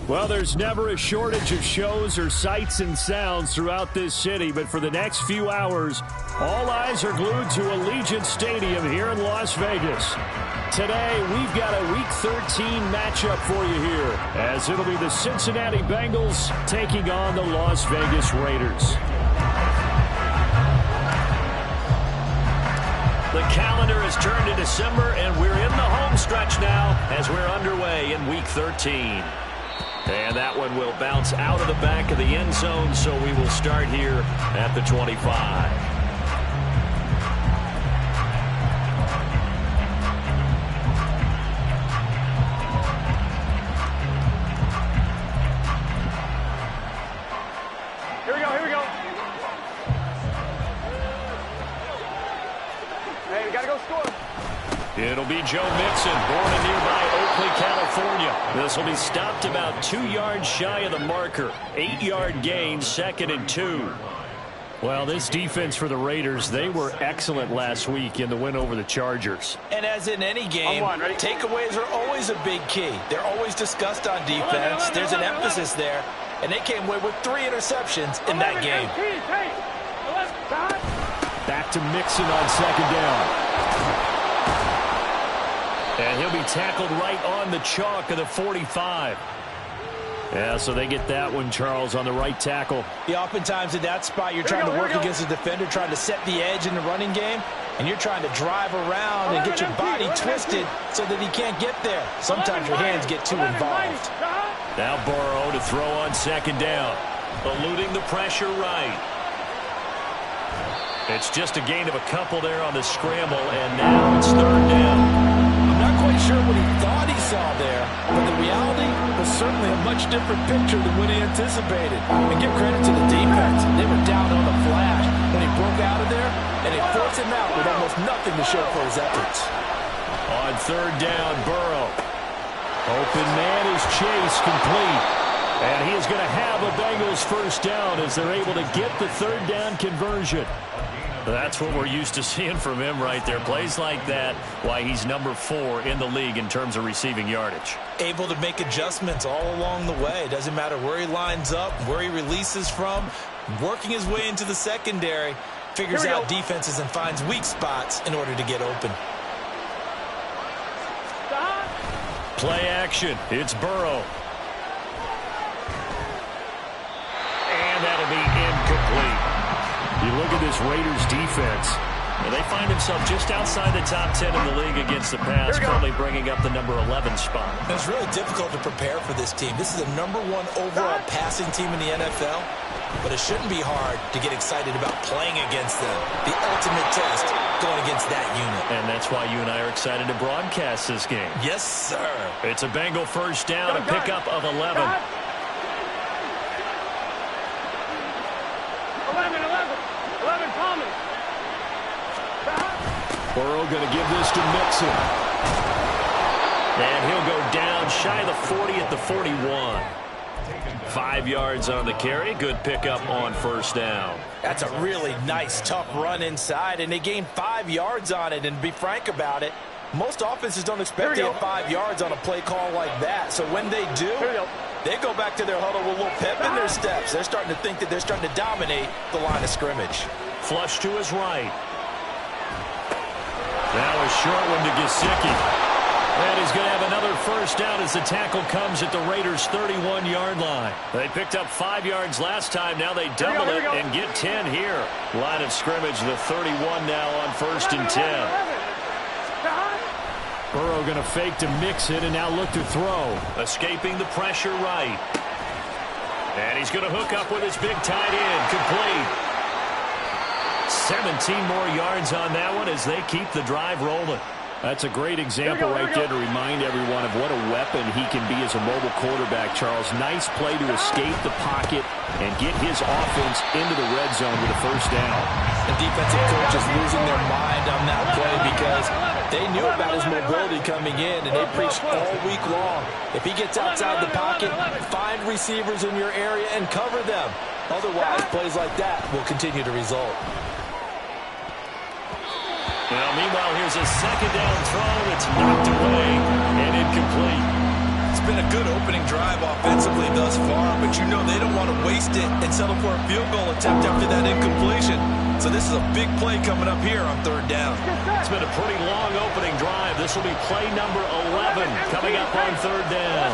Well, there's never a shortage of shows or sights and sounds throughout this city, but for the next few hours, all eyes are glued to Allegiant Stadium here in Las Vegas. Today, we've got a Week 13 matchup for you here, as it'll be the Cincinnati Bengals taking on the Las Vegas Raiders. The calendar has turned to December, and we're in the home stretch now as we're underway in Week 13. And that one will bounce out of the back of the end zone, so we will start here at the 25. Here we go, here we go. Hey, we gotta go score. It'll be Joe Mixon, born in nearby Oakley, California. This will be stopped about 2 yards shy of the marker. 8-yard gain, 2nd and 2. Well, this defense for the Raiders, they were excellent last week in the win over the Chargers. And as in any game, takeaways are always a big key. They're always discussed on defense. There's an emphasis there. And they came away with 3 interceptions in that game. Back to Mixon on 2nd down. And he'll be tackled right on the chalk of the 45. Yeah, so they get that one, Charles, on the right tackle. Yeah, oftentimes in that spot, you're trying to work against a defender, trying to set the edge in the running game, and you're trying to drive around and get your body twisted so that he can't get there. Sometimes your hands get too involved. Now Burrow to throw on second down. Eluding the pressure right. It's just a gain of a couple there on the scramble, and now it's third down. I'm not quite sure what he thought he saw there, but the reality was certainly a much different picture than what he anticipated. And give credit to the defense. They were down on the flash when he broke out of there, and they forced him out with almost nothing to show for his efforts. On third down, Burrow. Open man is Chase, complete. And he is going to have a Bengals first down as they're able to get the third down conversion. That's what we're used to seeing from him right there. Plays like that, why he's number 4 in the league in terms of receiving yardage. Able to make adjustments all along the way. Doesn't matter where he lines up, where he releases from. Working his way into the secondary. Figures out defenses and finds weak spots in order to get open. Play action. It's Burrow. And that'll be incomplete. You look at this Raiders defense, and they find themselves just outside the top 10 in the league against the pass, currently bringing up the number 11 spot. It's really difficult to prepare for this team. This is the number 1 overall passing team in the NFL, but it shouldn't be hard to get excited about playing against them. The ultimate test going against that unit. And that's why you and I are excited to broadcast this game. Yes, sir. It's a Bengal first down, a pickup of 11. 11 Thomas. Burrow going to give this to Mixon. And he'll go down shy of the 40 at the 41. 5 yards on the carry. Good pickup on first down. That's a really nice, tough run inside, and they gained 5 yards on it. And to be frank about it, most offenses don't expect to get 5 yards on a play call like that. So when they do, they go back to their huddle with a little pep in their steps. They're starting to think that they're starting to dominate the line of scrimmage. Flush to his right. Now a short one to Gesicki. And he's going to have another first down as the tackle comes at the Raiders' 31-yard line. They picked up 5 yards last time. Now they double it and get 10 here. Line of scrimmage, the 31 now on first and 10. Burrow going to fake to Mixon and now look to throw. Escaping the pressure right. And he's going to hook up with his big tight end. Complete. 17 more yards on that one as they keep the drive rolling. That's a great example right there to remind everyone of what a weapon he can be as a mobile quarterback, Charles. Nice play to escape the pocket and get his offense into the red zone with a first down. The defensive coach is losing their mind on that play because they knew about his mobility coming in, and they preached all week long. If he gets outside the pocket, find receivers in your area and cover them. Otherwise, plays like that will continue to result. Well, meanwhile, here's a second down throw. It's knocked away and incomplete. It's been a good opening drive offensively thus far, but you know they don't want to waste it and settle for a field goal attempt after that incompletion. So this is a big play coming up here on third down. It's been a pretty long opening drive. This will be play number 11 coming up on third down.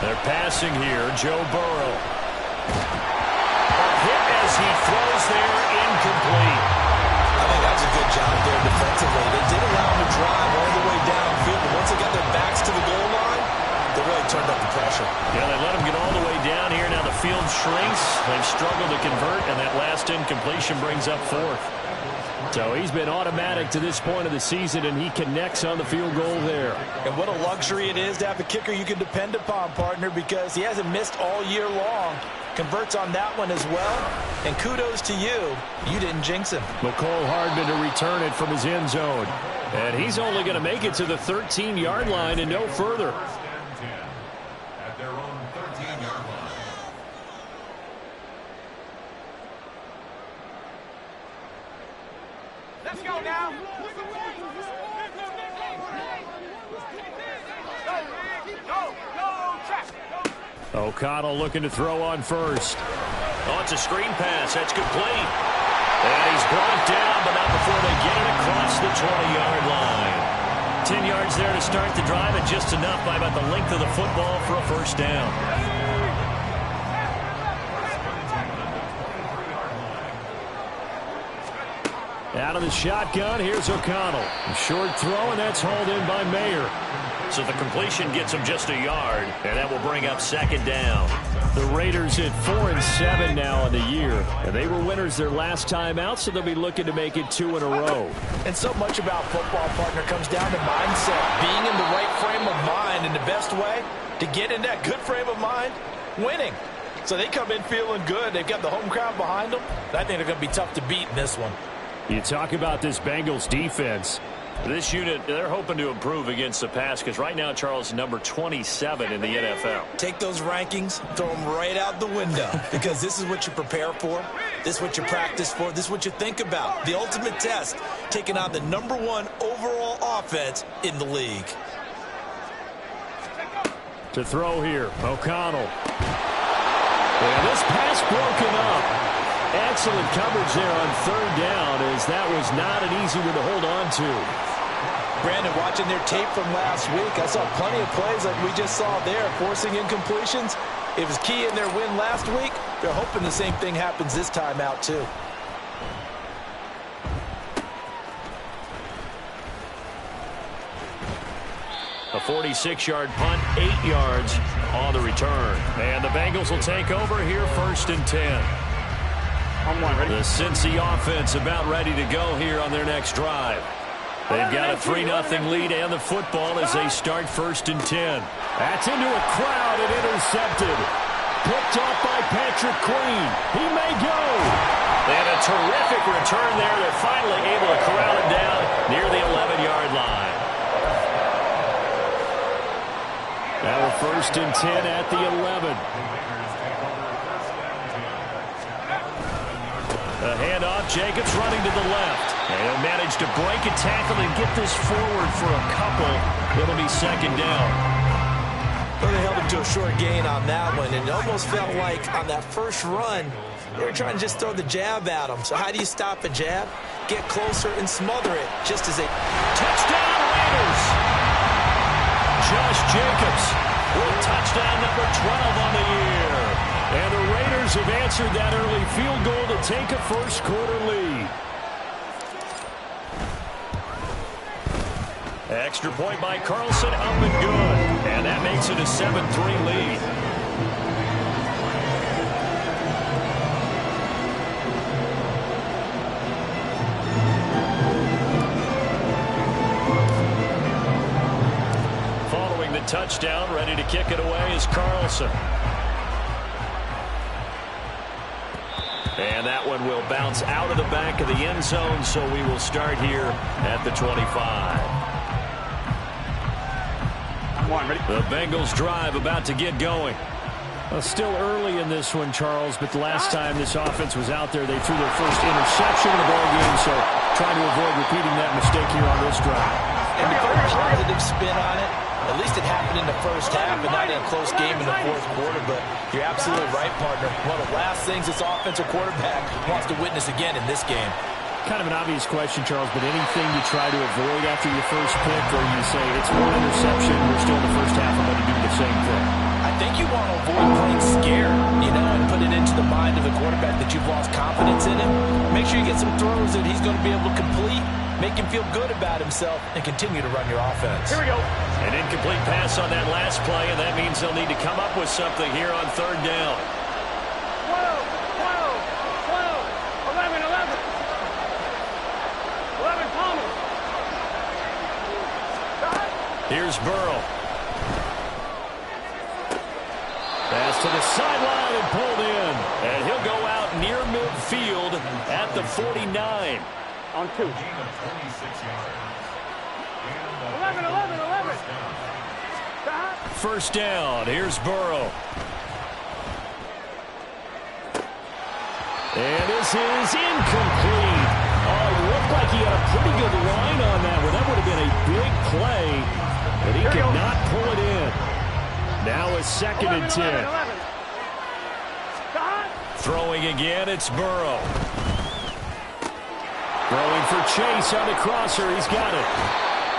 They're passing here. Joe Burrow. A hit as he throws there, incomplete. I think that's a good job there defensively. They did allow him to drive all the way downfield, but once they got their backs to the goal line, they really turned up the pressure. Yeah, they let him get all the way down here. Now the field shrinks. They've struggled to convert, and that last incompletion brings up fourth. So he's been automatic to this point of the season, and he connects on the field goal there. And what a luxury it is to have a kicker you can depend upon, partner, because he hasn't missed all year long. Converts on that one as well. And kudos to you. You didn't jinx him. McCole Hardman to return it from his end zone. And he's only going to make it to the 13-yard line and no further. At their own 13-yard line. Let's go now. Go, track. O'Connell looking to throw on first. Oh, it's a screen pass. That's complete. And he's brought down, but not before they get it across the 20-yard line. 10 yards there to start the drive, and just enough by about the length of the football for a first down. Out of the shotgun, here's O'Connell. A short throw, and that's hauled in by Mayer. So the completion gets him just a yard, and that will bring up second down. The Raiders at 4-7 now in the year. And they were winners their last time out, so they'll be looking to make it 2 in a row. And so much about football, partner, comes down to mindset. Being in the right frame of mind, and the best way to get in that good frame of mind, winning. So they come in feeling good. They've got the home crowd behind them. I think they're going to be tough to beat in this one. You talk about this Bengals defense. This unit, they're hoping to improve against the pass because right now, Charles, number 27 in the NFL. Take those rankings, throw them right out the window because this is what you prepare for. This is what you practice for. This is what you think about. The ultimate test, taking on the #1 overall offense in the league. To throw here, O'Connell. And this pass broken up. Excellent coverage there on third down, as that was not an easy one to hold on to. Brandon, watching their tape from last week, I saw plenty of plays like we just saw there, forcing incompletions. It was key in their win last week. They're hoping the same thing happens this time out, too. A 46-yard punt, 8 yards on the return. And the Bengals will take over here 1st and 10. The Cincy offense about ready to go here on their next drive. They've got a 3-0 lead and the football as they start 1st and 10. That's into a crowd and intercepted. Picked off by Patrick Queen. He may go. They had a terrific return there. They're finally able to corral it down near the 11-yard line. Now 1st and 10 at the 11. A handoff, Jacobs running to the left. And he'll manage to break a tackle and get this forward for a couple. It'll be 2nd down. Well, they held him to a short gain on that one, and it almost felt like on that first run, they were trying to just throw the jab at him. So how do you stop a jab? Get closer and smother it, just as a touchdown Raiders. Josh Jacobs with touchdown number 12 on the year. And the Raiders have answered that early field goal to take a first-quarter lead. Extra point by Carlson, up and good. And that makes it a 7-3 lead. Following the touchdown, ready to kick it away is Carlson. And that one will bounce out of the back of the end zone, so we will start here at the 25. The Bengals drive about to get going. Well, still early in this one, Charles, but the last time this offense was out there, they threw their first interception of the ball game, so trying to avoid repeating that mistake here on this drive. And to put a positive spin on it, at least it happened in the first half and not in a close game in the fourth quarter, but you're absolutely right, partner. One of the last things this offensive quarterback wants to witness again in this game. Kind of an obvious question, Charles, but anything you try to avoid after your first pick, or you say it's one interception, we're still in the first half, I'm going to do the same thing? I think you want to avoid playing scared, and put it into the mind of the quarterback that you've lost confidence in him. Make sure you get some throws that he's going to be able to complete, make him feel good about himself, and continue to run your offense. Here we go. An incomplete pass on that last play, and that means they'll need to come up with something here on 3rd down. 12, 12, 12, 11, 11. 11, Palmer. Here's Burrow. Pass to the sideline and pulled in. And he'll go out near midfield at the 49. On 2. 11, 11, 11. First down. Here's Burrow. And this is incomplete. Oh, it looked like he had a pretty good line on that one. That would have been a big play, but he could not pull it in. Now a 2nd and 10. 11. Throwing again, it's Burrow. Throwing for Chase on the crosser. He's got it.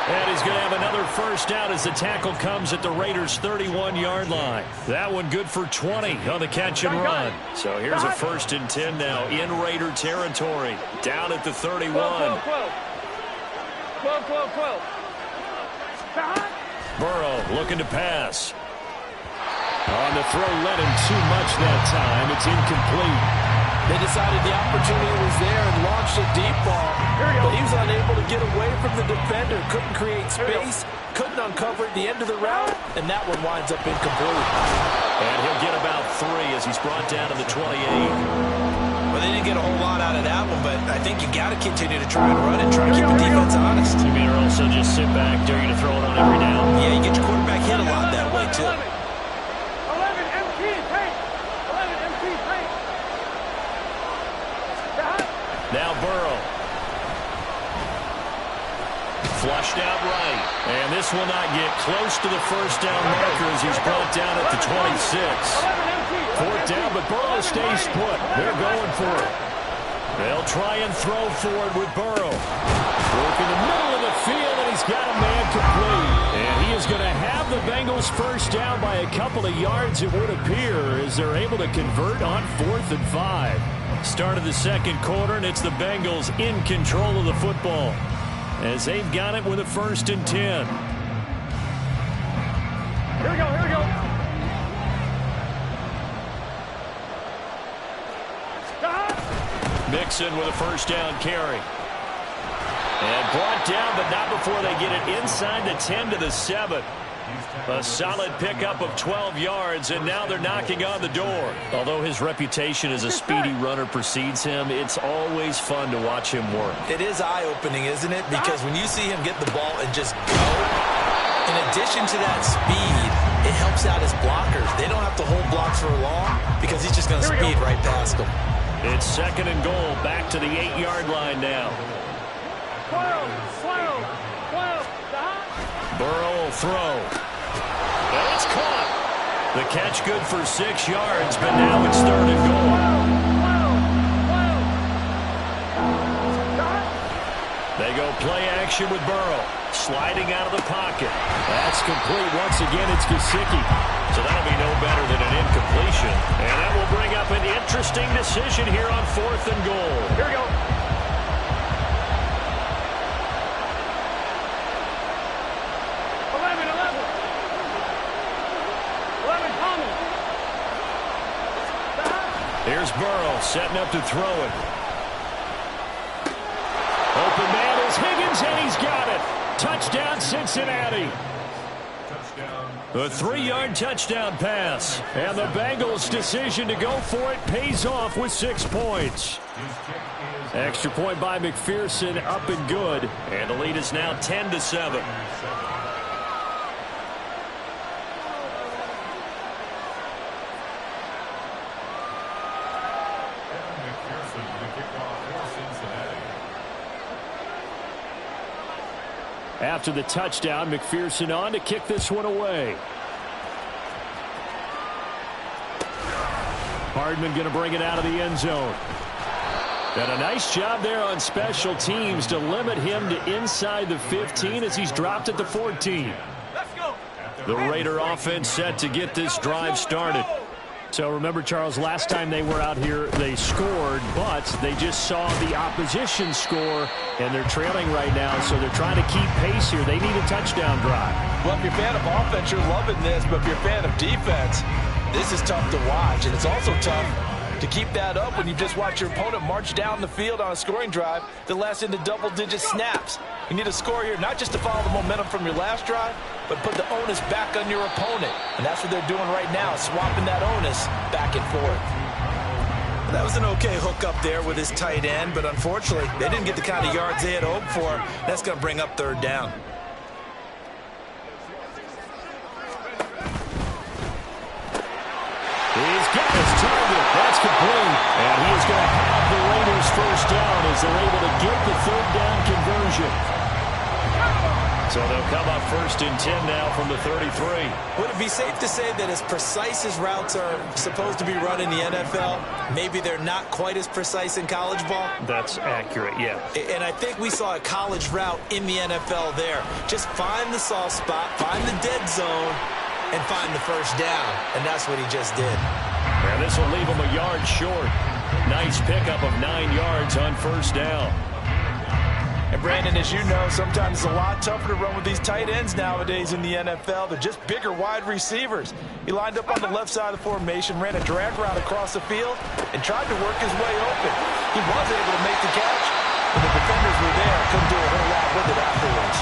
And he's going to have another first down as the tackle comes at the Raiders' 31-yard line. That one good for 20 on the catch and run. So here's a 1st and 10 now in Raider territory. Down at the 31. 12. Burrow looking to pass. On the throw, led him too much that time. It's incomplete. They decided the opportunity was there and launched a deep ball, but he was unable to get away from the defender, couldn't create space, couldn't uncover at the end of the route, and that one winds up incomplete. And he'll get about 3 as he's brought down to the 28. Well, they didn't get a whole lot out of that one, but I think you got to continue to try and run and try and keep the defense honest. You mean, or also just sit back, dare you to throw it on every down? Yeah, you get your quarterback hit a lot that way, too. 11 MT paint. 11 MT paint. Now Burrow. Flushed out right. And this will not get close to the first down marker as he's brought down at the 26. 4th down, but Burrow stays put. They're going for it. They'll try and throw forward with Burrow. Work in the middle of the field, and he's got a man complete. And he is going to have the Bengals first down by a couple of yards, it would appear, as they're able to convert on 4th and 5. Start of the second quarter, and it's the Bengals in control of the football as they've got it with a 1st and 10. Here we go. Mixon with a first down carry. And brought down, but not before they get it inside the 10 to the 7. A solid pickup of 12 yards, and now they're knocking on the door. Although his reputation as a speedy runner precedes him, it's always fun to watch him work. It is eye-opening, isn't it? Because when you see him get the ball and just go, in addition to that speed, it helps out his blockers. They don't have to hold blocks for long because he's just going to speed right past them. It's 2nd and goal, back to the 8-yard line now. 12. Burrow will throw. And it's caught. The catch good for 6 yards, but now it's 3rd and goal. They go play action with Burrow. Sliding out of the pocket. That's complete. Once again, it's Gesicki. So that'll be no better than an incompletion. And that will bring up an interesting decision here on 4th and goal. Here we go. 11 Thomas. Here's Burrow setting up to throw it. Open man is Higgins, and he's got it. Touchdown, Cincinnati. A 3-yard touchdown pass. And the Bengals' decision to go for it pays off with 6 points. Extra point by McPherson, up and good. And the lead is now 10 to 7. After the touchdown, McPherson on to kick this one away. Hardman going to bring it out of the end zone. And a nice job there on special teams to limit him to inside the 15 as he's dropped at the 14. The Raider offense set to get this drive started. So remember, Charles, last time they were out here, they scored, but they just saw the opposition score, and they're trailing right now, so they're trying to keep pace here. They need a touchdown drive. Well, if you're a fan of offense, you're loving this, but if you're a fan of defense, this is tough to watch, and it's also tough to keep that up when you just watch your opponent march down the field on a scoring drive that lasts into double-digit snaps. You need a score here, not just to follow the momentum from your last drive, but put the onus back on your opponent. And that's what they're doing right now, swapping that onus back and forth. That was an okay hook up there with his tight end, but unfortunately, they didn't get the kind of yards they had hoped for. That's going to bring up 3rd down. He's got his target. That's complete. And he is going to have the Raiders first down as they're able to get the 3rd down conversion. So they'll come up 1st and 10 now from the 33. Would it be safe to say that as precise as routes are supposed to be run in the NFL, maybe they're not quite as precise in college ball? That's accurate, yeah. And I think we saw a college route in the NFL there. Just find the soft spot, find the dead zone, and find the first down. And that's what he just did. And this will leave him a yard short. Nice pickup of 9 yards on 1st down. And Brandon, as you know, sometimes it's a lot tougher to run with these tight ends nowadays in the NFL. They're just bigger wide receivers. He lined up on the left side of the formation, ran a drag route across the field, and tried to work his way open. He was able to make the catch, but the defenders were there. Couldn't do a whole lot with it afterwards.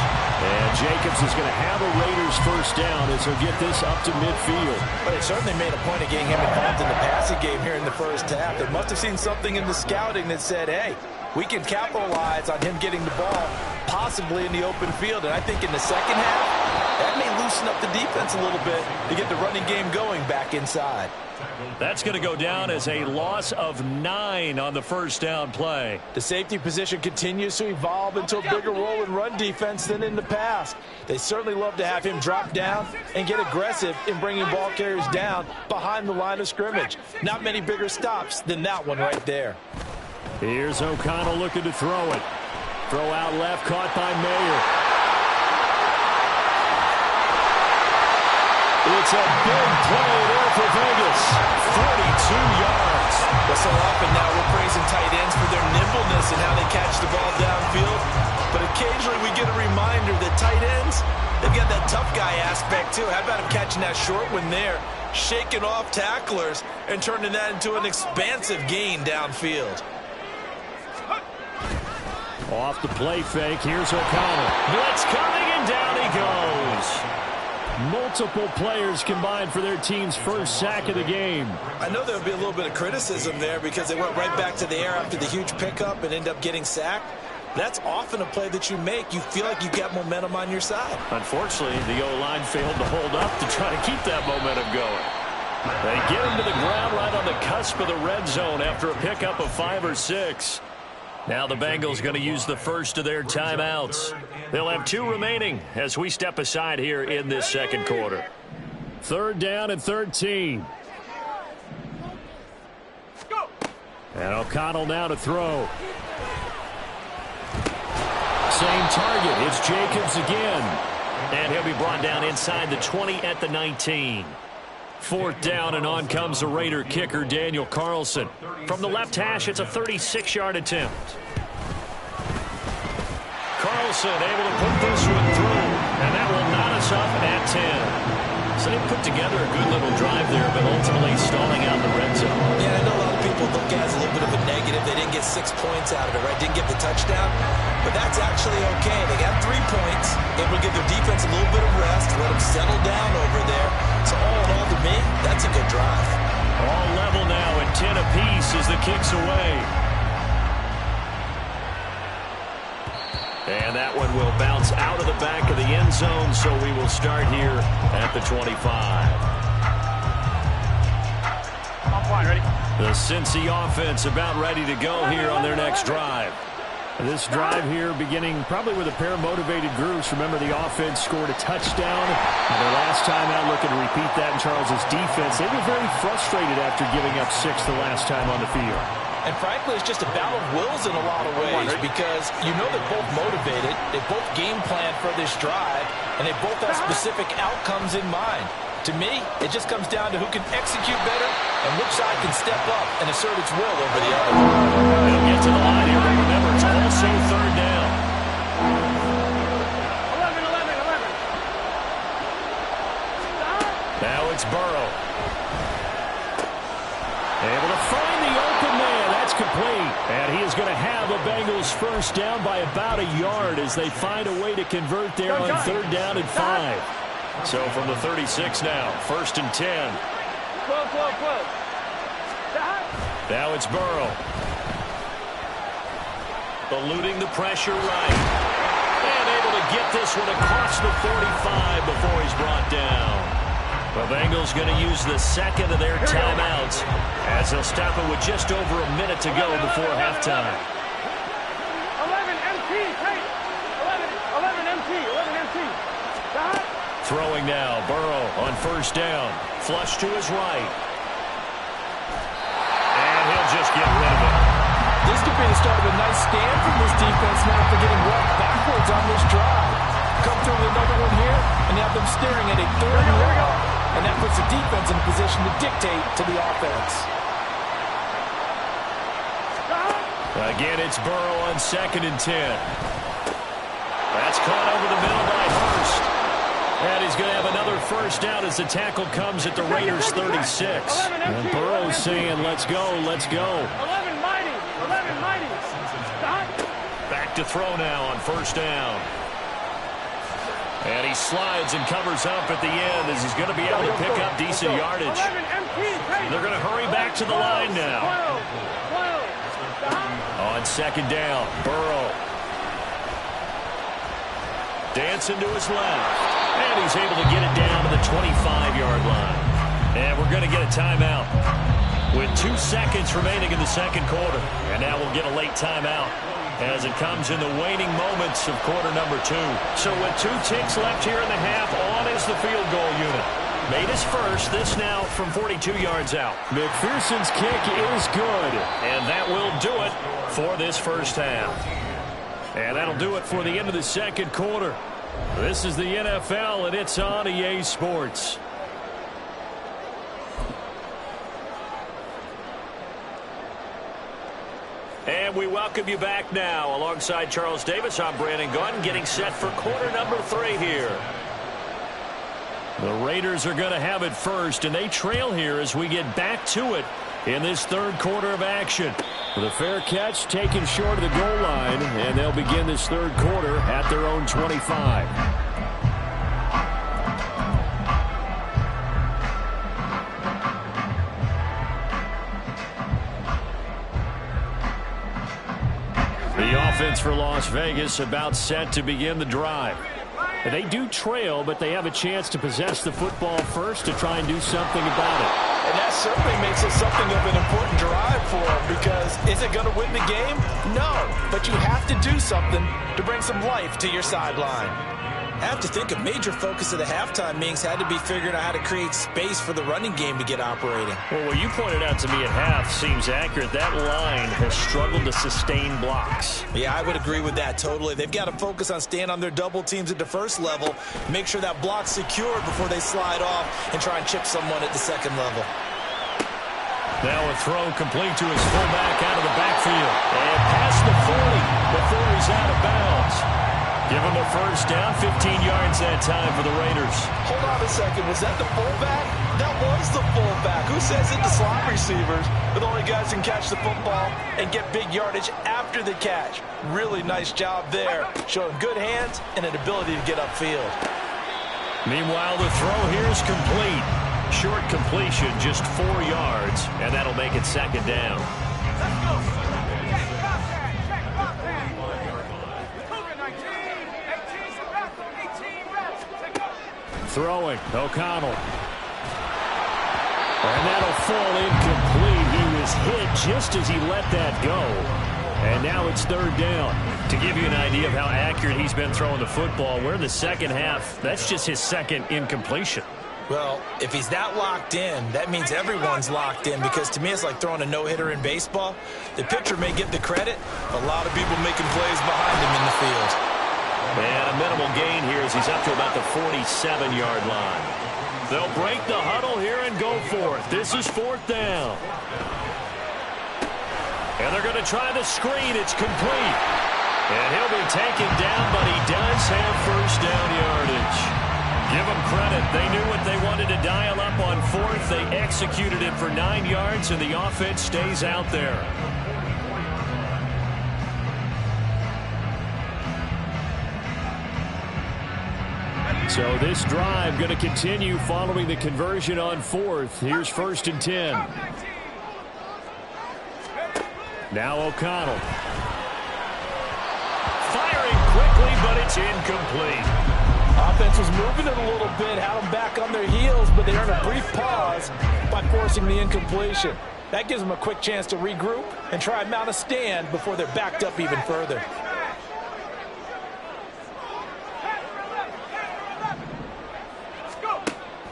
And Jacobs is going to have a Raiders 1st down as he'll get this up to midfield. But it certainly made a point of getting him involved in the passing game here in the 1st half. They must have seen something in the scouting that said, hey, we can capitalize on him getting the ball possibly in the open field. And I think in the 2nd half, that may loosen up the defense a little bit to get the running game going back inside. That's going to go down as a loss of 9 on the 1st down play. The safety position continues to evolve into a bigger role in run defense than in the past. They certainly love to have him drop down and get aggressive in bringing ball carriers down behind the line of scrimmage. Not many bigger stops than that one right there. Here's O'Connell looking to throw it. Throw out left, caught by Mayer. It's a big play there for Vegas. 42 yards. Well, so often now we're praising tight ends for their nimbleness and how they catch the ball downfield. But occasionally we get a reminder that tight ends, they've got that tough guy aspect too. How about him catching that short one there, shaking off tacklers, and turning that into an expansive gain downfield. Off the play fake. Here's O'Connell. Blitz coming, and down he goes. Multiple players combined for their team's 1st sack of the game. I know there would be a little bit of criticism there because they went right back to the air after the huge pickup and end up getting sacked. That's often a play that you make. You feel like you've got momentum on your side. Unfortunately, the O-line failed to hold up to try to keep that momentum going. They get him to the ground right on the cusp of the red zone after a pickup of 5 or 6. Now the Bengals going to use the first of their timeouts. They'll have 2 remaining as we step aside here in this 2nd quarter. 3rd down and 13. And O'Connell now to throw. Same target. It's Jacobs again. And he'll be brought down inside the 20 at the 19. 4th down, and on comes the Raider kicker, Daniel Carlson. From the left hash, it's a 36-yard attempt. Carlson able to put this one through, and that will knot us up at 10. So they put together a good little drive there, but ultimately stalling out the red zone. Yeah, I know a lot of people look at it as a little bit of a negative. They didn't get 6 points out of it, right? Didn't get the touchdown. But that's actually okay. They got 3 points. Able to give their defense a little bit of rest, let them settle down over there. So all in all, to me, that's a good drive. All level now at 10 apiece as the kick's away. And that one will bounce out of the back of the end zone, so we will start here at the 25. On point, ready? The Cincy offense about ready to go here on their next drive. This drive here beginning probably with a pair of motivated groups. Remember, the offense scored a touchdown. And their last time out, looking to repeat that in Charles's defense. They were very frustrated after giving up 6 the last time on the field. And frankly, it's just a battle of wills in a lot of ways because you know they're both motivated, they both game plan for this drive, and they both have specific outcomes in mind. To me, it just comes down to who can execute better and which side can step up and assert its will over the other. They'll get to the line here, but remember, it's also 3rd down. 11. Now it's Burrow. Able to find the open man. That's complete. And he is going to have a Bengals 1st down by about a yard as they find a way to convert there on 3rd down and 5. So from the 36 now, 1st and 10. Close. Now it's Burrow. Eluding the pressure right. And able to get this one across the 45 before he's brought down. The Bengals going to use the 2nd of their timeouts as they'll stop it with just over a minute to go before halftime. 11 MT, take. 11 MT. Throwing now, Burrow on first down. Flush to his right. And he'll just get rid of it. This could be the start of a nice stand from this defense now for getting walked backwards on this drive. Come through with another one here, and you have them staring at a 3rd and long. And that puts the defense in a position to dictate to the offense. Again, it's Burrow on 2nd and 10. That's caught over the middle by Hurst. And he's going to have another first down as the tackle comes at the Raiders' 36. And Burrow's saying, let's go, let's go. 11 mighty, 11 mighty. Back to throw now on first down. And he slides and covers up at the end as he's going to be able to pick up decent yardage. They're going to hurry back to the line now. On 2nd down, Burrow. Dancing to his left. And he's able to get it down to the 25-yard line. And we're going to get a timeout with 2 seconds remaining in the 2nd quarter. And now we'll get a late timeout as it comes in the waning moments of quarter number 2. So with 2 ticks left here in the half, on is the field goal unit. Made his first, this now from 42 yards out. McPherson's kick is good. And that will do it for this first half. And that'll do it for the end of the 2nd quarter. This is the NFL, and it's on EA Sports. And we welcome you back now. Alongside Charles Davis, I'm Brandon Gaudin, getting set for quarter number 3 here. The Raiders are going to have it first, and they trail here as we get back to it in this 3rd quarter of action. With a fair catch taken short of the goal line, and they'll begin this 3rd quarter at their own 25. The offense for Las Vegas about set to begin the drive. They do trail, but they have a chance to possess the football first to try and do something about it. And that certainly makes it something of an important drive for them, because is it going to win the game? No, but you have to do something to bring some life to your sideline. I have to think a major focus of the halftime meetings had to be figuring out how to create space for the running game to get operating. Well, what you pointed out to me at half seems accurate. That line has struggled to sustain blocks. Yeah, I would agree with that totally. They've got to focus on staying on their double teams at the first level, make sure that block's secured before they slide off and try and chip someone at the 2nd level. Now a throw complete to his fullback out of the backfield. And past the 40 before he's out of bounds. Give him a first down, 15 yards that time for the Raiders. Hold on a second. Was that the fullback? That was the fullback. Who says it to slot receivers? But only guys can catch the football and get big yardage after the catch. Really nice job there. Showing good hands and an ability to get upfield. Meanwhile, the throw here is complete. Short completion, just 4 yards, and that'll make it 2nd down. Let's go. Throwing, O'Connell. And that'll fall incomplete. He was hit just as he let that go. And now it's 3rd down. To give you an idea of how accurate he's been throwing the football, we're in the 2nd half. That's just his 2nd incompletion. Well, if he's that locked in, that means everyone's locked in, because to me it's like throwing a no-hitter in baseball. The pitcher may get the credit, a lot of people making plays behind him in the field. And a minimal gain here as he's up to about the 47-yard line. They'll break the huddle here and go for it. This is 4th down. And they're going to try the screen. It's complete. And he'll be taken down, but he does have first down yardage. Give them credit. They knew what they wanted to dial up on 4th. They executed it for 9 yards, and the offense stays out there. So this drive going to continue following the conversion on 4th. Here's 1st and 10. Now O'Connell. Firing quickly, but it's incomplete. Offense was moving it a little bit, had them back on their heels, but they earned a brief pause by forcing the incompletion. That gives them a quick chance to regroup and try and mount a stand before they're backed up even further.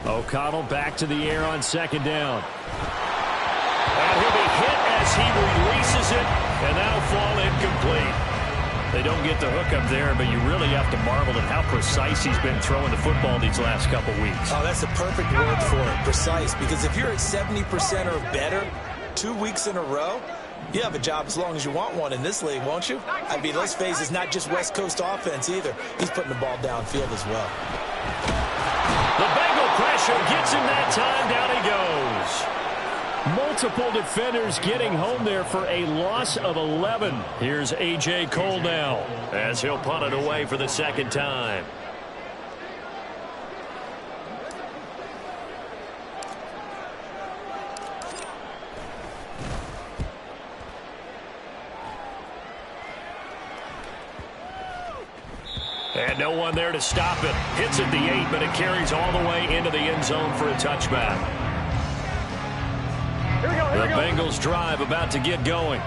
O'Connell back to the air on second down. And he'll be hit as he releases it, and that'll fall incomplete. They don't get the hook up there, but you really have to marvel at how precise he's been throwing the football these last couple weeks. Oh, that's the perfect word for it, precise, because if you're at 70% or better 2 weeks in a row, you have a job as long as you want one in this league, won't you? I mean, let's face it, it's not just West Coast offense either. He's putting the ball downfield as well. The Bengal pressure gets him that time. Down he goes. Multiple defenders getting home there for a loss of 11. Here's A.J. Cole now as he'll punt it away for the second time. And no one there to stop it. Hits at the 8, but it carries all the way into the end zone for a touchback. The Bengals drive about to get going.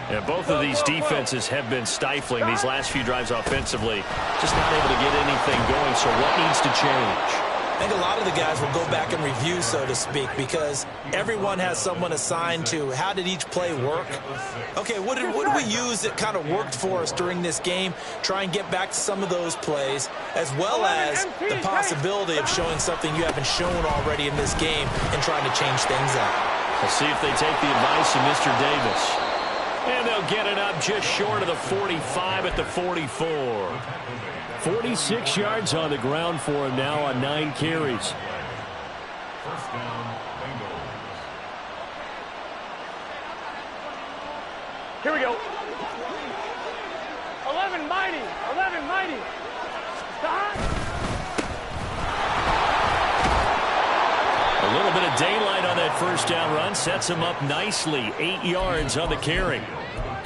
And both of these defenses have been stifling these last few drives offensively. Just not able to get anything going, so what needs to change? I think a lot of the guys will go back and review, so to speak, because everyone has someone assigned to how did each play work. Okay, what did we use that kind of worked for us during this game? Try and get back to some of those plays, as well as the possibility of showing something you haven't shown already in this game and trying to change things up. We'll see if they take the advice of Mr. Davis. And they'll get it up just short of the 45 at the 44. 46 yards on the ground for him now on 9 carries. First down, Bengals. Here we go. 11 mighty. 11 mighty. Stop. A little bit of daylight on that first down run sets him up nicely. 8 yards on the carry.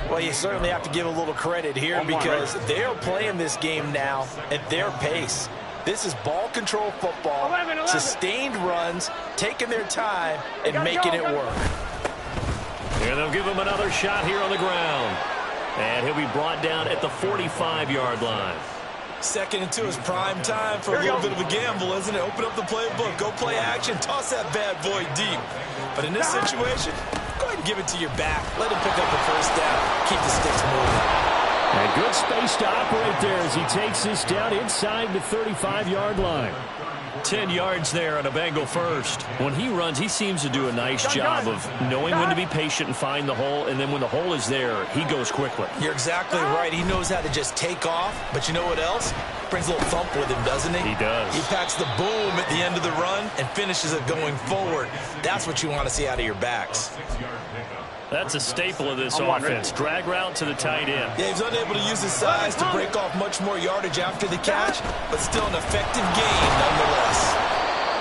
Well, you certainly have to give a little credit here because they are playing this game now at their pace. This is ball control football, 11. Sustained runs, taking their time, and making it work. And they'll give him another shot here on the ground. And he'll be brought down at the 45-yard line. Second and 2 is prime time for a little bit of a gamble, isn't it? Open up the playbook, go play action, toss that bad boy deep. But in this situation, go ahead and give it to your back. Let him pick up the first down. Keep the sticks moving. And good space to operate there as he takes this down inside the 35-yard line. 10 yards there on a Bengal first. When he runs, he seems to do a nice job of knowing when to be patient and find the hole, and then when the hole is there, he goes quickly. You're exactly right. He knows how to just take off, but you know what else? Brings a little thump with him, doesn't he? He does. He packs the boom at the end of the run and finishes it going forward. That's what you want to see out of your backs. That's a staple of this offense. Drag route to the tight end. Yeah, he's unable to use his size to break off much more yardage after the catch, but still an effective gain nonetheless.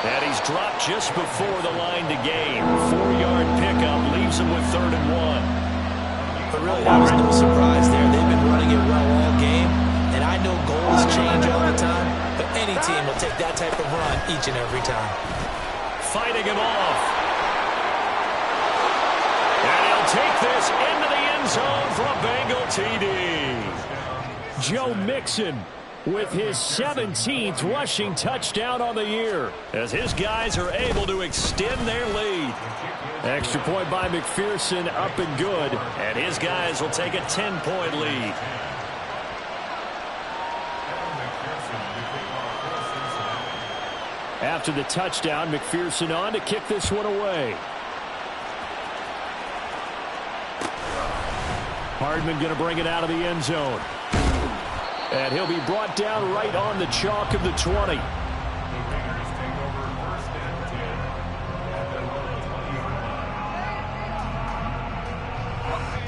And he's dropped just before the line to gain. 4-yard pickup leaves him with 3rd and 1. But really, that was no surprise there. They've been running it well all game, and I know goals change all the time, but any team will take that type of run each and every time. Fighting him off. Take this into the end zone for a Bengal TD. Joe Mixon with his 17th rushing touchdown on the year as his guys are able to extend their lead. Extra point by McPherson, up and good. And his guys will take a 10-point lead. After the touchdown, McPherson on to kick this one away. Hardman going to bring it out of the end zone. And he'll be brought down right on the chalk of the 20.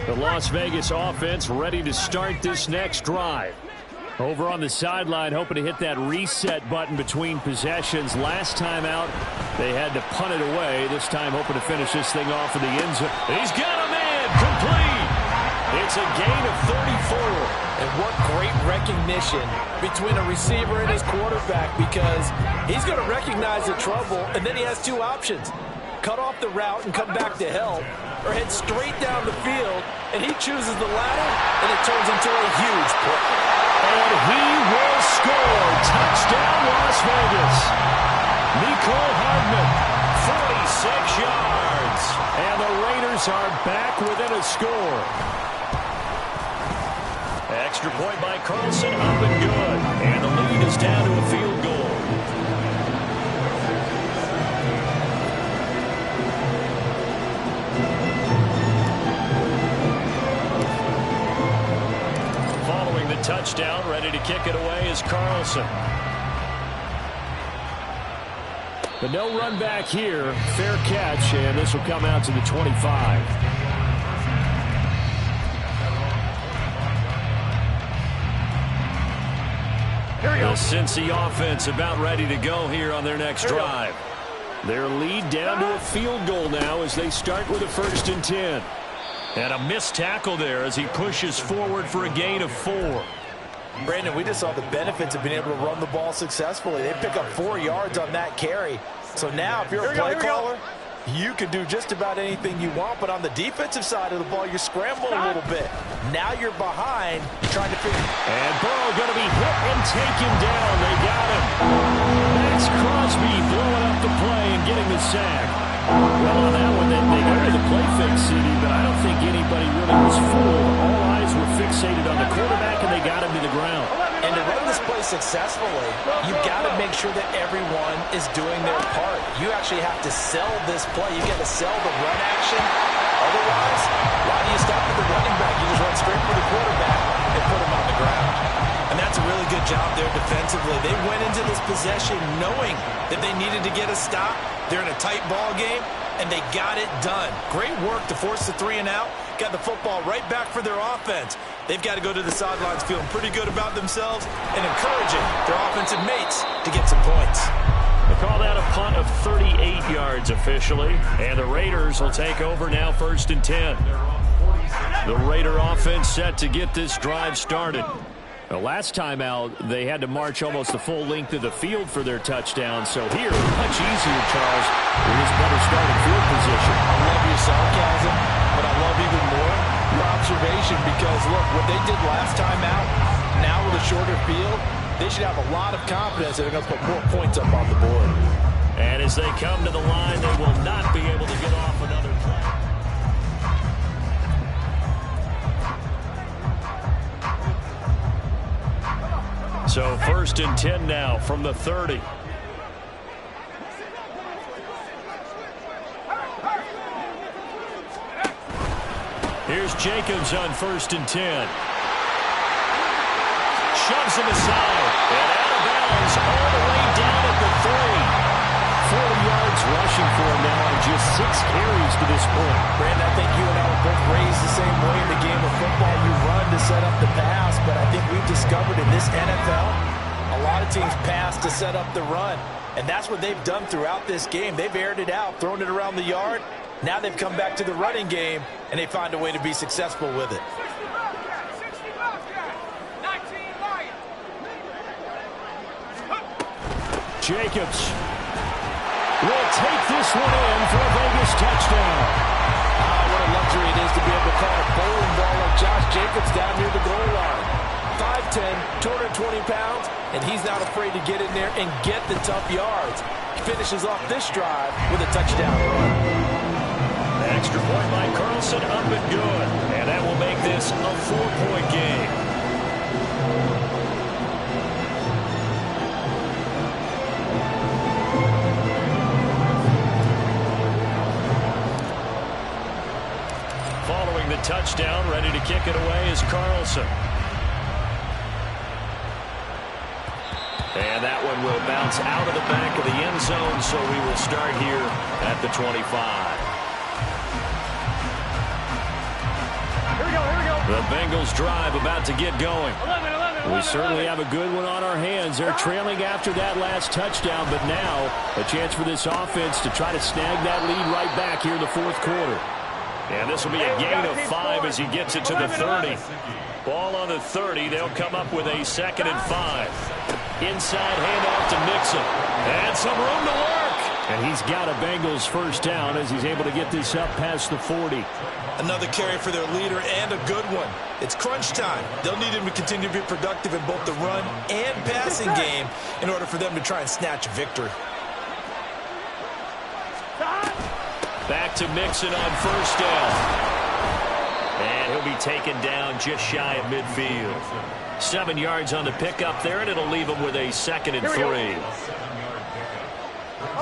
The Las Vegas offense ready to start this next drive. Over on the sideline, hoping to hit that reset button between possessions. Last time out, they had to punt it away. This time, hoping to finish this thing off in the end zone. He's got him in. Complete. It's a gain of 34. And what great recognition between a receiver and his quarterback, because he's going to recognize the trouble, and then he has 2 options. Cut off the route and come back to help, or head straight down the field, and he chooses the latter, and it turns into a huge play. And he will score. Touchdown, Las Vegas. Nicole Hardman, 46 yards. And the Raiders are back within a score. Extra point by Carlson, up and good. And the lead is down to a field goal. Following the touchdown, ready to kick it away is Carlson. But no run back here. Fair catch, and this will come out to the 25. The Cincy offense about ready to go here on their next drive. Their lead down to a field goal now as they start with a 1st and 10. And a missed tackle there as he pushes forward for a gain of 4. Brandon, we just saw the benefits of being able to run the ball successfully. They pick up 4 yards on that carry. So now if you're a play caller, you can do just about anything you want. But on the defensive side of the ball, you're scrambling a little bit. Now you're behind, trying to figure. And Burrow going to be hit and taken down. They got him. Max Crosby blowing up the play and getting the sack. Well, on that one, they got to the play fake, CD, but I don't think anybody really was fooled. All eyes were fixated on the quarterback, and they got him to the ground. And to run this play successfully, you've got to make sure that everyone is doing their part. You actually have to sell this play. You've got to sell the run action. Otherwise, why do you stop with the running back? You just run straight for the quarterback and put him on the ground. And that's a really good job there defensively. They went into this possession knowing that they needed to get a stop. They're in a tight ball game, and they got it done. Great work to force the 3 and out. Got the football right back for their offense. They've got to go to the sidelines feeling pretty good about themselves and encouraging their offensive mates to get some points. They call that a punt of 38 yards officially, and the Raiders will take over now 1st and 10. The Raider offense set to get this drive started. The last time out, they had to march almost the full length of the field for their touchdown. So here, much easier, Charles, with this better starting field position. I love your sarcasm, but I love even more your observation because, look, what they did last time out, now with a shorter field, they should have a lot of confidence that they're going to put more points up on the board. And as they come to the line, they will not be able to get off another play. So 1st and 10 now from the 30. Here's Jacobs on 1st and 10. Shoves him aside. And out of bounds all the way down at the 3. 4 yards rushing for him now on just 6 carries to this point. Brandon, I think you and I were both raised the same way in the game of football. You run to set up the pass, but I think we've discovered in this NFL, a lot of teams pass to set up the run. And that's what they've done throughout this game. They've aired it out, thrown it around the yard. Now they've come back to the running game, and they find a way to be successful with it. Jacobs will take this one in for a Vegas touchdown. What a luxury it is to be able to call a bowling ball like Josh Jacobs down near the goal line. 5'10", 220 pounds, and he's not afraid to get in there and get the tough yards. He finishes off this drive with a touchdown run. Extra point by Carlson, up and good. And that will make this a 4-point game. Following the touchdown, ready to kick it away is Carlson. And that one will bounce out of the back of the end zone, so we will start here at the 25. Here we go. The Bengals drive about to get going. 11. We certainly have a good one on our hands. They're trailing after that last touchdown, but now a chance for this offense to try to snag that lead right back here in the 4th quarter. And this will be a gain of 5 as he gets it to the 30. Ball on the 30. They'll come up with a 2nd and 5. Inside handoff to Mixon. And some room to work. And he's got a Bengals first down as he's able to get this up past the 40. Another carry for their leader and a good one. It's crunch time. They'll need him to continue to be productive in both the run and passing game in order for them to try and snatch a victory. Back to Mixon on first down. And he'll be taken down just shy of midfield. 7 yards on the pickup there, and it'll leave him with a 2nd and 3.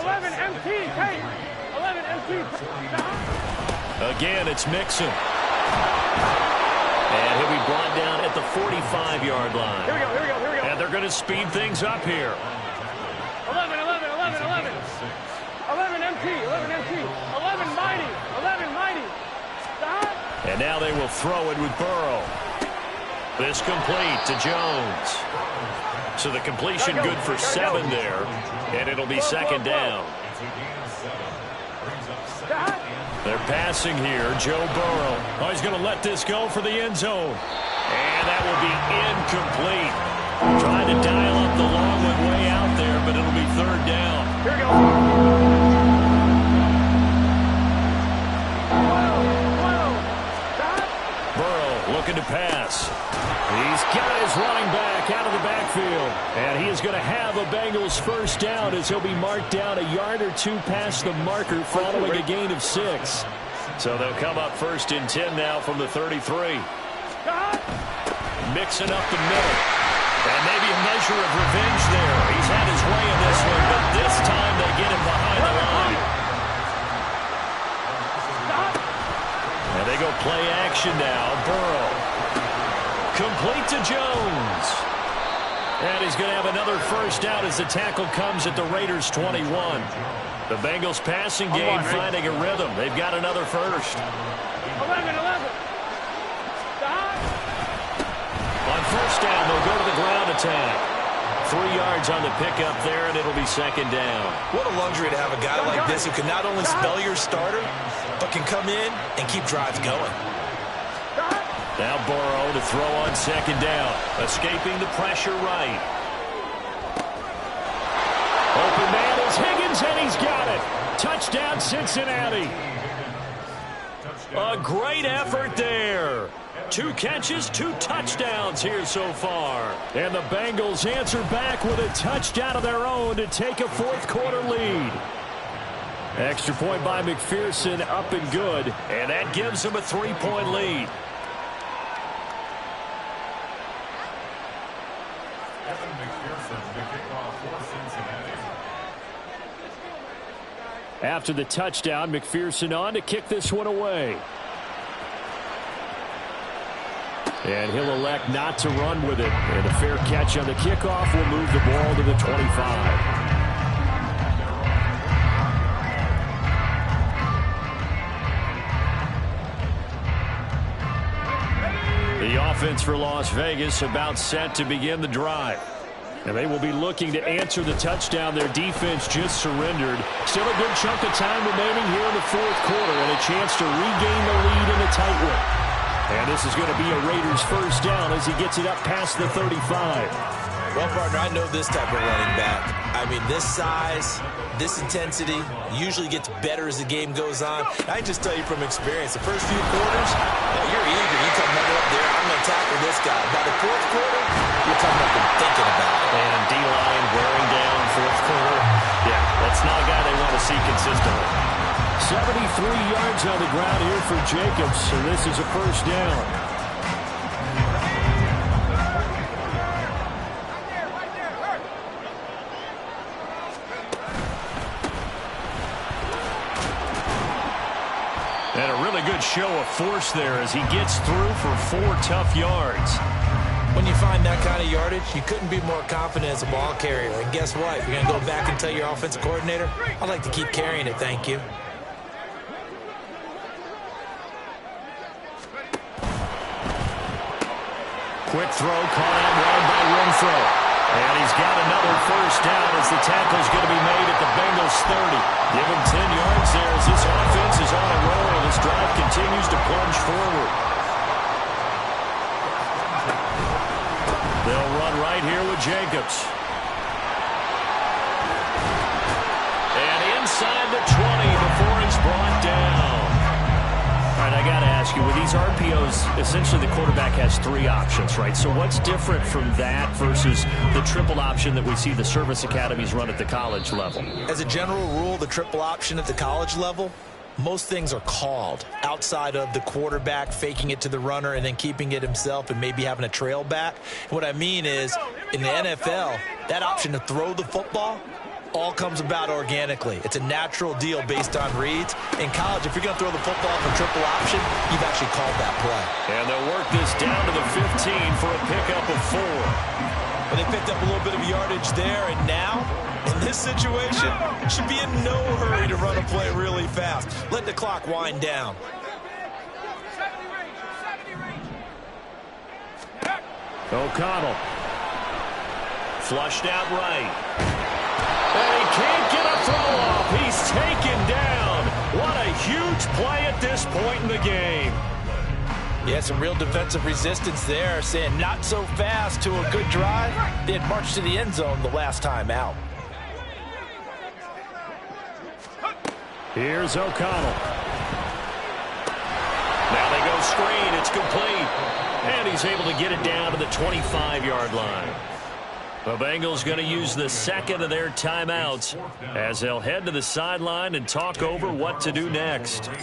11 MT, take. 11 MT. Again, it's Mixon. And he'll be brought down at the 45-yard line. Here we go. And they're going to speed things up here. 11 MT. 11 mighty. Stop. And now they will throw it with Burrow. This complete to Jones. So the completion good for 7 there. And it'll be 2nd down. They're passing here. Joe Burrow. Oh, he's going to let this go for the end zone. And that will be incomplete. Trying to dial up the long one way out there, but it'll be 3rd down. Here we go. Burrow looking to pass. He's got his running back out of the backfield. And he is going to have a Bengals 1st down as he'll be marked down a yard or 2 past the marker following a gain of 6. So they'll come up 1st and 10 now from the 33. Mixing up the middle. And maybe a measure of revenge there. He's had his way in this one, but this time they get him behind the line. And they go play action now. Burrow. Complete to Jones. And he's going to have another 1st down as the tackle comes at the Raiders' 21. The Bengals passing game finding a rhythm. They've got another 1st. 11. On 1st down, they'll go to the ground attack. 3 yards on the pickup there, and it'll be 2nd down. What a luxury to have a guy like this who can not only spell your starter, but can come in and keep drives going. Now Burrow to throw on 2nd down. Escaping the pressure right. Open man is Higgins, and he's got it. Touchdown, Cincinnati. A great effort there. 2 catches, 2 touchdowns here so far. And the Bengals answer back with a touchdown of their own to take a 4th quarter lead. Extra point by McPherson, up and good. And that gives them a 3-point lead. After the touchdown, McPherson on to kick this one away. And he'll elect not to run with it. And a fair catch on the kickoff will move the ball to the 25. The offense for Las Vegas about set to begin the drive. And they will be looking to answer the touchdown. Their defense just surrendered. Still a good chunk of time remaining here in the 4th quarter and a chance to regain the lead in a tight one. And this is going to be a Raiders 1st down as he gets it up past the 35. Well, partner, I know this type of running back. I mean, this size, this intensity usually gets better as the game goes on. I can just tell you from experience, the first few quarters, you're eager. You come running up there, I'm going to tackle this guy. By the 4th quarter, you're coming up and thinking about it. And D-line wearing down 4th quarter. Yeah, that's not a guy they want to see consistently. 73 yards on the ground here for Jacobs, and this is a 1st down. And a really good show of force there as he gets through for 4 tough yards. When you find that kind of yardage, you couldn't be more confident as a ball carrier. And guess what? You're going to go back and tell your offensive coordinator, I'd like to keep carrying it, thank you. Quick throw caught out wide by Renfro. And he's got another 1st down as the tackle's going to be made at the Bengals 30. Give him 10 yards there as this offense is on a roll. This drive continues to plunge forward. They'll run right here with Jacobs. And inside the 20 before he's brought down. All right, I got to ask you, with these RPOs, essentially the quarterback has 3 options, right? So what's different from that versus the triple option that we see the service academies run at the college level? As a general rule, the triple option at the college level, most things are called outside of the quarterback faking it to the runner and then keeping it himself and maybe having a trail back. What I mean is, in the NFL, that option to throw the football all comes about organically. It's a natural deal based on reads. In college, if you're going to throw the football for triple option, you've actually called that play. And they'll work this down to the 15 for a pickup of 4. But they picked up a little bit of yardage there, and now, in this situation, should be in no hurry to run a play really fast. Let the clock wind down. O'Connell. Flushed out right. And he can't get a throw off. He's taken down. What a huge play at this point in the game. Yeah, some real defensive resistance there, saying not so fast to a good drive. They had marched to the end zone the last time out. Here's O'Connell. Now they go screen. It's complete. And he's able to get it down to the 25-yard line. The Bengals going to use the second of their timeouts as they'll head to the sideline and talk over what to do next. The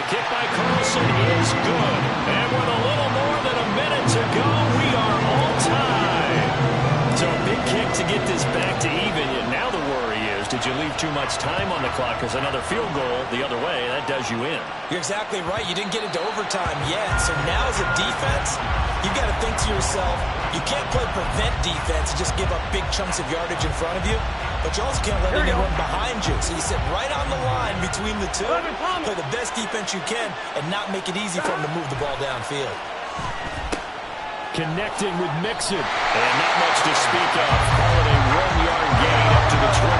kick by Carlson is good. And with a little more than a minute to go, we are all tied. So a big kick to get this back to even. And now the worry is, did you leave too much time on the clock? Because another field goal the other way, that does you in. You're exactly right. You didn't get into overtime yet. So now as a defense, you've got to think to yourself, you can't play prevent defense and just give up big chunks of yardage in front of you. But you also can't let anyone behind you. So you sit right on the line between the two, play the best defense you can, and not make it easy for them to move the ball downfield. Connecting with Mixon. And not much to speak of. Call it a 1-yard gain up to the 26.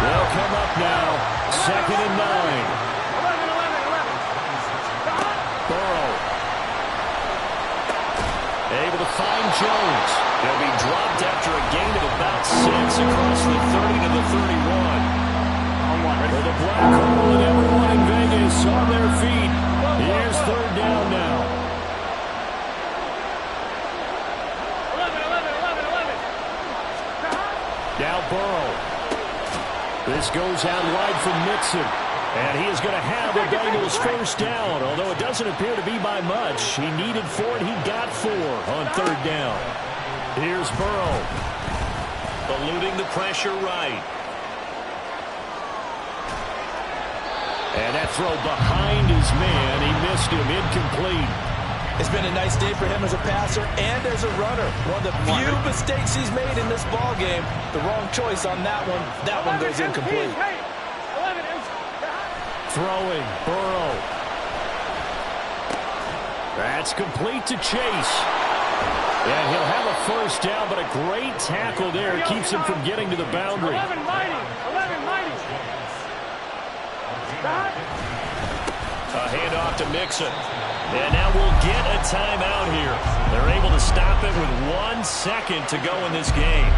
They'll come up now. 2nd and 9. Burrow. Able to find Jones. He'll be dropped after a gain of about 6 across the 30 to the 31. For the Black Hole and everyone in Vegas on their feet. Here's 3rd down now. Now Burrow. This goes out wide from Mixon. And he is going to have the Bengals 1st down, although it doesn't appear to be by much. He needed 4, and he got 4 on 3rd down. Here's Burrow. Eluding the pressure right. And that throw behind his man. He missed him. Incomplete. It's been a nice day for him as a passer and as a runner. One of the few mistakes he's made in this ball game. The wrong choice on that one. That one goes incomplete. Throwing, Burrow. That's complete to Chase. And he'll have a 1st down, but a great tackle there keeps him from getting to the boundary. 11 mighty. A handoff to Mixon. And now we'll get a timeout here. They're able to stop it with 1 second to go in this game.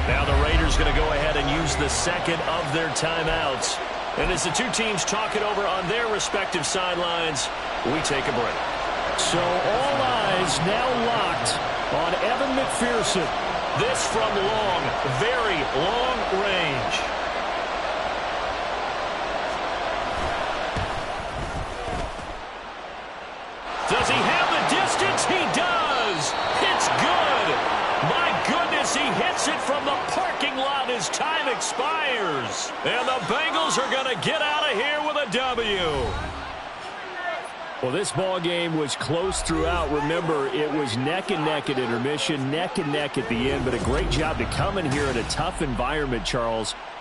Now the Raiders going to go ahead and use the second of their timeouts. And as the two teams talk it over on their respective sidelines, we take a break. So all eyes now locked on Evan McPherson. This from long, very long range. Does he have the distance? He does. It's good. My goodness, he hits it from the parking lot as time expires. And the Bengals are going to get out of here with a W. Well, this ball game was close throughout. Remember, it was neck and neck at intermission, neck and neck at the end, but a great job to come in here in a tough environment, Charles.